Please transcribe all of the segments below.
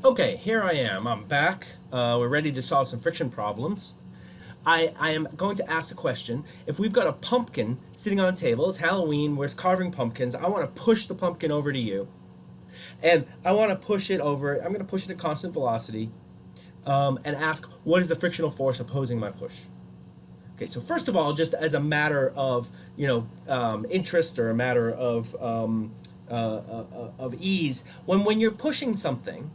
Okay, here I am. I'm back. We're ready to solve some friction problems. I am going to ask a question. If we've got a pumpkin sitting on a table, it's Halloween, we're carving pumpkins, I want to push the pumpkin over to you. And I want to push it over, I'm going to push it at constant velocity and ask, what is the frictional force opposing my push? Okay, so first of all, just as a matter of, interest or a matter of ease, when you're pushing something,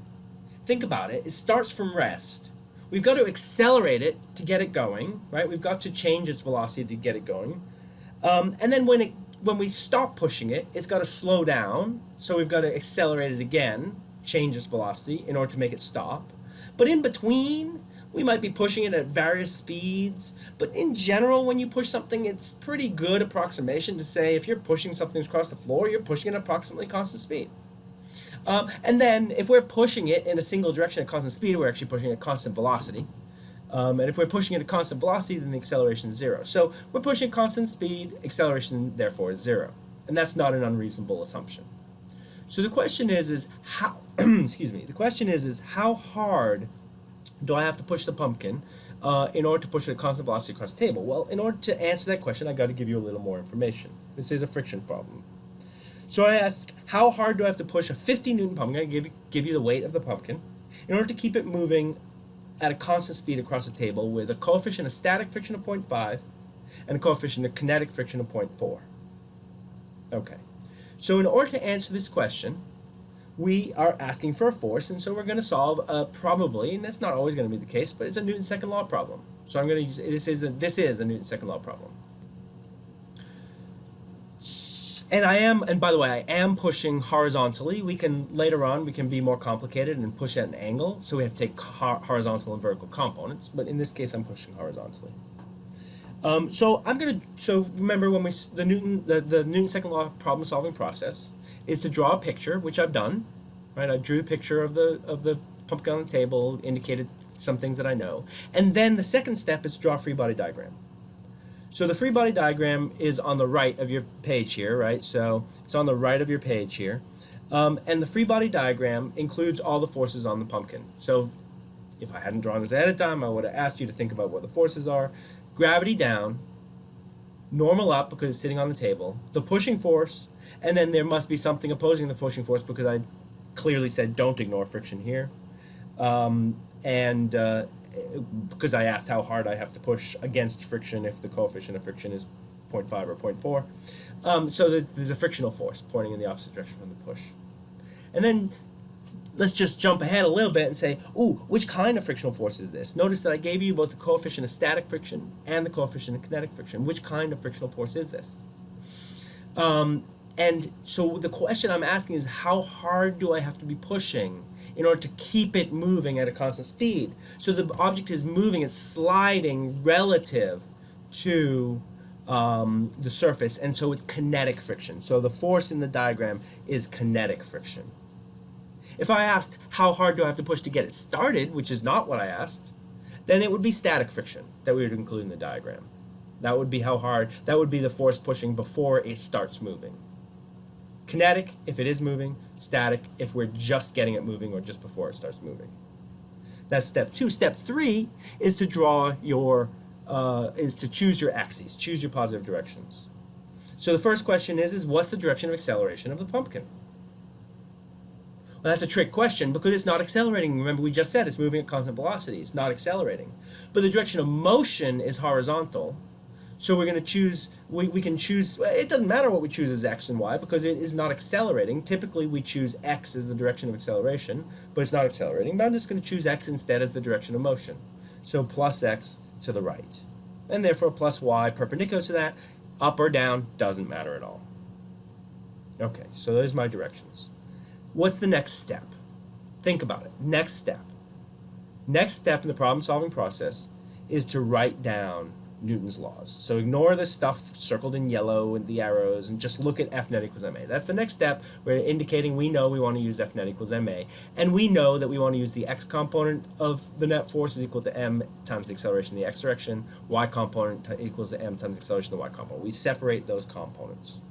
think about it. It starts from rest. We've got to accelerate it to get it going, right? We've got to change its velocity to get it going. And then when we stop pushing it, it's got to slow down. So we've got to accelerate it again, change its velocity in order to make it stop. But in between, we might be pushing it at various speeds. But in general, when you push something, it's pretty good approximation to say if you're pushing something across the floor, you're pushing it at approximately constant speed. And then if we're pushing it in a single direction at constant speed, we're actually pushing it at constant velocity. And if we're pushing it at constant velocity, then the acceleration is zero. So we're pushing at constant speed, acceleration therefore is zero. And that's not an unreasonable assumption. So the question is how, excuse me, the question is how hard do I have to push the pumpkin in order to push it at constant velocity across the table? Well, in order to answer that question, I got to give you a little more information. This is a friction problem. So I ask, how hard do I have to push a 50 Newton pumpkin? I'm going to give you the weight of the pumpkin in order to keep it moving at a constant speed across the table with a coefficient of static friction of 0.5 and a coefficient of kinetic friction of 0.4. Okay. So in order to answer this question, we are asking for a force, and so we're going to solve probably, and that's not always going to be the case, but it's a Newton's second law problem. So I'm going to use this is a Newton's second law problem. And by the way, I am pushing horizontally. We can be more complicated and push at an angle, so we have to take horizontal and vertical components, but in this case I'm pushing horizontally. So remember when the Newton second law problem solving process is to draw a picture, which I've done, right? I drew a picture of the pumpkin on the table, indicated some things that I know, and then the second step is to draw a free body diagram. So the free body diagram is on the right of your page here, right? So it's on the right of your page here. And the free body diagram includes all the forces on the pumpkin. So if I hadn't drawn this ahead of time, I would have asked you to think about what the forces are. Gravity down, normal up because it's sitting on the table, the pushing force, and then there must be something opposing the pushing force because I clearly said don't ignore friction here. Because I asked how hard I have to push against friction if the coefficient of friction is 0.5 or 0.4. So that there's a frictional force pointing in the opposite direction from the push. And then let's just jump ahead a little bit and say, which kind of frictional force is this? Notice that I gave you both the coefficient of static friction and the coefficient of kinetic friction. Which kind of frictional force is this? And so the question I'm asking is, how hard do I have to be pushing in order to keep it moving at a constant speed? So the object is moving, it's sliding relative to the surface, and so it's kinetic friction. So the force in the diagram is kinetic friction. If I asked how hard do I have to push to get it started, which is not what I asked, then it would be static friction that we would include in the diagram. That would be how hard, that would be the force pushing before it starts moving. Kinetic if it is moving, static if we're just getting it moving or just before it starts moving. That's step 2. Step 3 is to draw to choose your axes, choose your positive directions. So the first question is what's the direction of acceleration of the pumpkin? Well, that's a trick question because it's not accelerating. Remember, we just said it's moving at constant velocity. It's not accelerating. But the direction of motion is horizontal. So we're going to choose, we can choose, it doesn't matter what we choose as x and y because it is not accelerating. Typically we choose x as the direction of acceleration, but it's not accelerating. But I'm just going to choose x instead as the direction of motion. So plus x to the right. And therefore plus y perpendicular to that, up or down, doesn't matter at all. Okay, so those are my directions. What's the next step? Think about it. Next step. Next step in the problem solving process is to write down Newton's laws. So ignore the stuff circled in yellow and the arrows and just look at F net equals ma. That's the next step. We're indicating we know we want to use F net equals ma. And we know that we want to use the x component of the net force is equal to m times the acceleration in the x direction. Y component equals to m times the acceleration in the y component. We separate those components.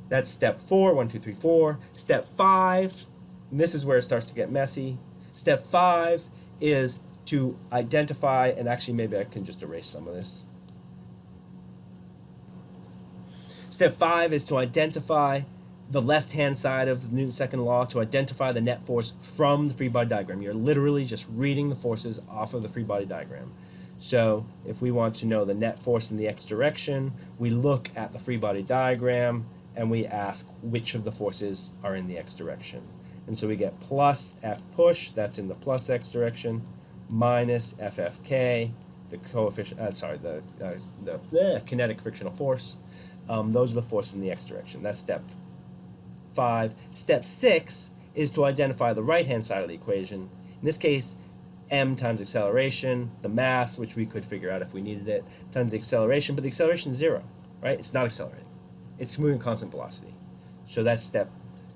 That's step 4, 1, 2, 3, 4. Step 5, And this is where it starts to get messy. Step 5 is to identify, and actually maybe I can just erase some of this. Step 5 is to identify the left-hand side of Newton's second law, to identify the net force from the free body diagram. You're literally just reading the forces off of the free body diagram. So if we want to know the net force in the x direction, we look at the free body diagram and we ask which of the forces are in the x direction. And so we get plus F push, that's in the plus x direction, minus FFK, the coefficient, the kinetic frictional force. Those are the forces in the x direction. That's step 5. Step 6 is to identify the right-hand side of the equation. In this case, m times acceleration, the mass, which we could figure out if we needed it, times the acceleration, but the acceleration is 0, right? It's not accelerating. It's moving constant velocity. So that's step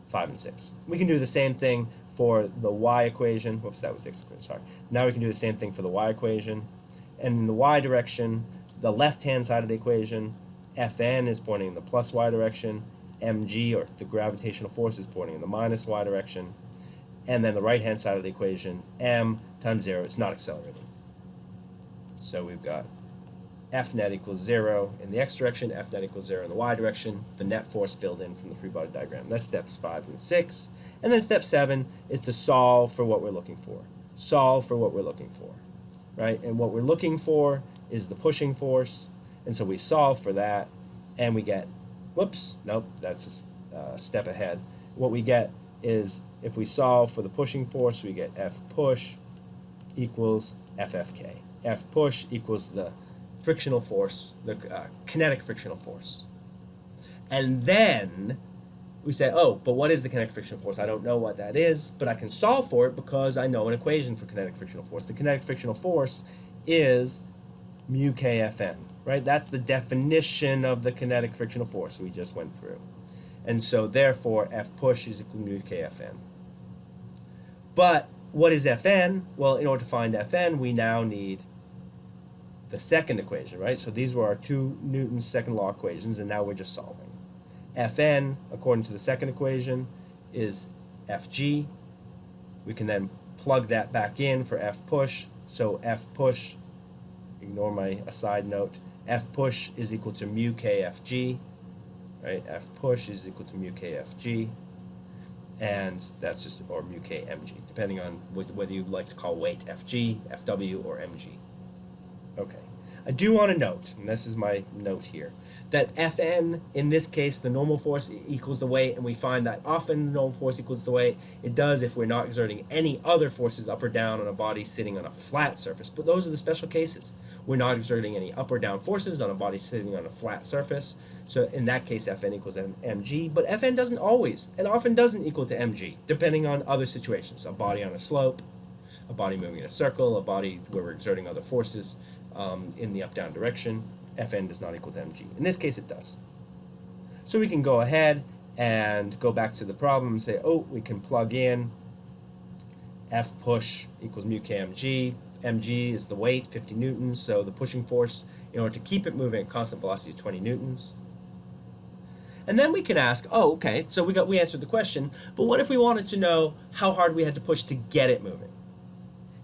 5 and 6. We can do the same thing for the y equation. Whoops, that was the x equation, sorry. Now we can do the same thing for the y equation. And in the y direction, the left-hand side of the equation, Fn is pointing in the plus y direction, mg, or the gravitational force, is pointing in the minus y direction, and then the right-hand side of the equation, m times 0, it's not accelerating. So we've got F net equals 0 in the x direction, F net equals 0 in the y direction, the net force filled in from the free body diagram. That's steps 5 and 6. And then step 7 is to solve for what we're looking for. Solve for what we're looking for, right? And what we're looking for is the pushing force, and so we solve for that, and we get, whoops, nope, that's a step ahead. What we get is, if we solve for the pushing force, we get F push equals FFK. F push equals the frictional force, the kinetic frictional force. And then we say, oh, but what is the kinetic frictional force? I don't know what that is, but I can solve for it because I know an equation for kinetic frictional force. The kinetic frictional force is mu kFn, right? That's the definition of the kinetic frictional force we just went through. And so therefore F push is equal to mu kFn. But what is Fn? Well, in order to find Fn, we now need the second equation, right? So these were our two Newton's second law equations, and now we're just solving. Fn, according to the second equation, is Fg. We can then plug that back in for F push. So F push, ignore my aside note, F push is equal to mu kFg, right? F push is equal to mu kFg, and that's just, or mu kmg, depending on whether you'd like to call weight Fg, Fw, or mg. Okay. I do want to note, and this is my note here, that Fn, in this case, the normal force equals the weight, and we find that often the normal force equals the weight. It does if we're not exerting any other forces up or down on a body sitting on a flat surface. But those are the special cases. We're not exerting any up or down forces on a body sitting on a flat surface. So in that case, Fn equals mg. But Fn doesn't always, and often doesn't equal to mg, depending on other situations. A body on a slope, a body moving in a circle, a body where we're exerting other forces in the up-down direction. Fn does not equal to mg. In this case, it does. So we can go ahead and go back to the problem and say, oh, we can plug in F push equals mu kmg. Mg is the weight, 50 newtons, so the pushing force, in order to keep it moving at constant velocity, is 20 newtons. And then we can ask, oh, okay, so we answered the question, but what if we wanted to know how hard we had to push to get it moving?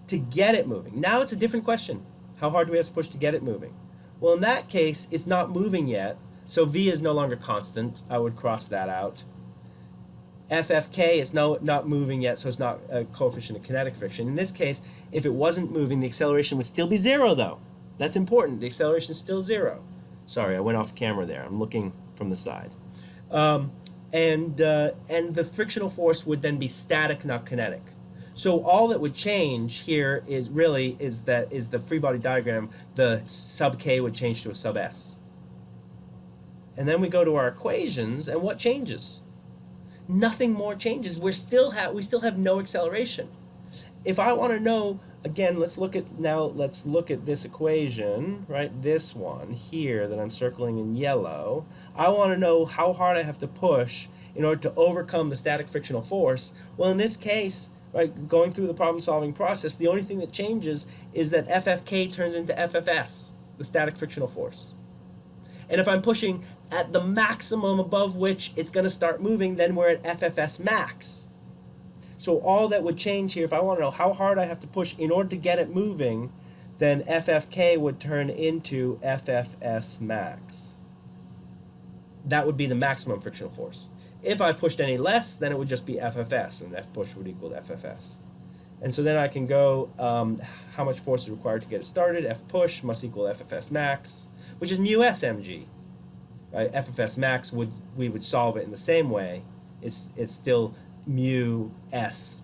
To get it moving. Now it's a different question. How hard do we have to push to get it moving? Well, in that case, it's not moving yet, so V is no longer constant. I would cross that out. FFK is not moving yet, so it's not a coefficient of kinetic friction. In this case, if it wasn't moving, the acceleration would still be 0, though. That's important. The acceleration is still 0. Sorry, I went off camera there. I'm looking from the side. And the frictional force would then be static, not kinetic. So all that would change here is the free body diagram. The sub k would change to a sub s. And then we go to our equations, and what changes? Nothing more changes. We still have no acceleration. If I want to know, again, let's look at this equation, right? This one here that I'm circling in yellow. I want to know how hard I have to push in order to overcome the static frictional force. Well, in this case, right, going through the problem-solving process, the only thing that changes is that FFK turns into FFS, the static frictional force. And if I'm pushing at the maximum above which it's going to start moving, then we're at FFS max. So all that would change here, if I want to know how hard I have to push in order to get it moving, then FFK would turn into FFS max. That would be the maximum frictional force. If I pushed any less, then it would just be FFS, and F push would equal to FFS. And so then I can go how much force is required to get it started. F push must equal FFS max, which is mu S mg. Right? FFS max we would solve it in the same way. It's still mu S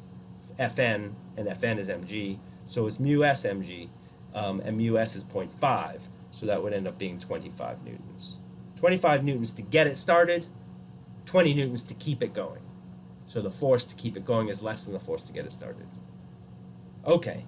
Fn, and Fn is mg. So it's mu S mg, and mu S is 0.5. So that would end up being 25 newtons. 25 newtons to get it started, 20 newtons to keep it going. So the force to keep it going is less than the force to get it started. Okay.